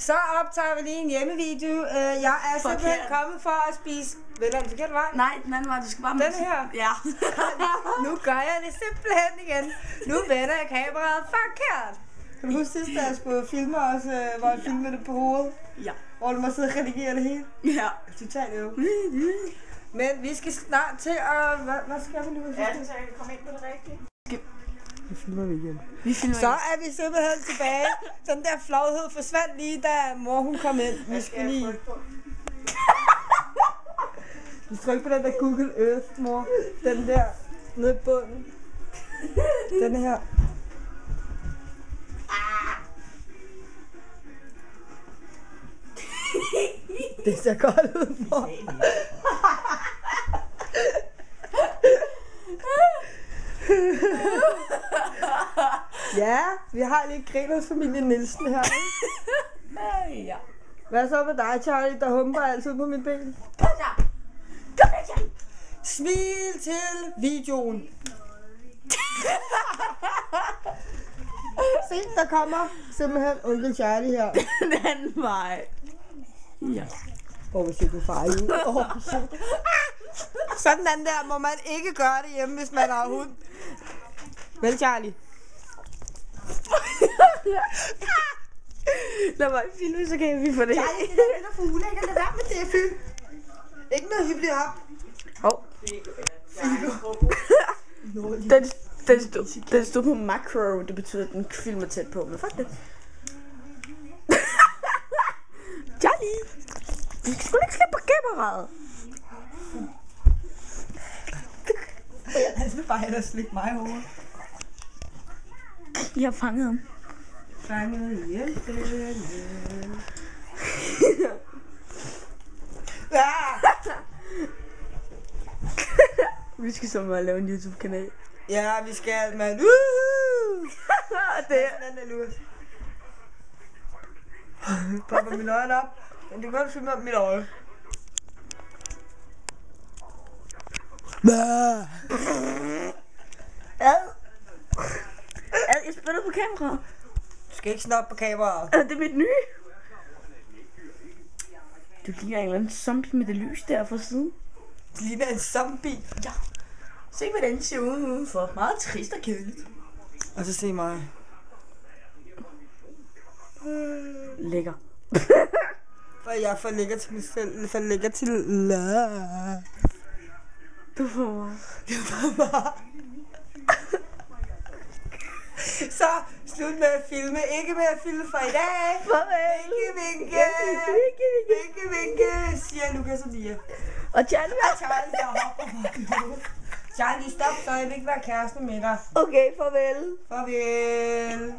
Så optager vi lige en hjemmevideo. Jeg er simpelthen kommet for at spise... Vælger den forkert vej? Nej, den anden vej, du skal bare... Den her? Ja. Nu gør jeg det simpelthen igen. Nu vender jeg kameraet forkert. Kan du huske sidst, da jeg skulle filme os, hvor jeg filmede det på hovedet? Ja. Hvor du må sidde og redigere det hele? Ja. Totalt jo. Men vi skal snart til at... Hvad skal vi nu? Ja, så jeg kan komme ind på det rigtige. Det filmer vi igen. Så er vi simpelthen tilbage. Den der flovhed forsvandt lige, da mor hun kom ind. Vi skal lige... Du tryk på den der Google Earth, mor. Den der nede i bunden. Den her. Det ser godt ud, mor. Ja, vi har lige Greners familie Nielsen her. Ja. Hvad så med dig, Charlie, der humper altid på mit ben? Kom så. Kom så, Charlie. Smil til videoen. Se, der kommer simpelthen onkel Charlie her. Den anden vej. Ja. Hvor ser du farlig ud. Sådan den der må man ikke gøre det hjemme, hvis man har hund. Vel, Charlie? Lad mig filme, så kan vi få det. Charlie, det er der fugle, ikke? Lad være med det, film. Ikke noget hyggeligt op. Hov. Den stod på macro, det betyder, at den filmer tæt på, men fuck det. Charlie! Du skal sgu ikke slippe på kameraet. Han vil bare hellere slikke mig i hovedet. Jeg har fanget ham. Fanget hjælpen. Ja! Vi skal så meget lave en YouTube-kanal. Ja, vi skal, mand. Det er... Den er lurt. Popper mine øjne op. Men det kan godt filme op mit øje. Jeg spiller på kameraet. Du skal ikke snoppe på kameraet. Det er mit nye. Du ligner en eller anden zombie med det lys der fra siden. Det ligner en zombie. Ja. Se hvordan den ser ud udenfor. Meget trist og kedeligt. Og så se mig. Lækker. For jeg er for lækker til mig selv. For lækker til la. Du får mig. Det var bare. Så slut med at filme. Ikke med at filme for i dag. Farvel. Vinke, vinke. Vinke, vinke. Siger Lukas og Mia. Og Charlie. Og Charlie, der hopper. Charlie, stop, så jeg vil ikke være kæreste med dig. Okay, farvel. Farvel.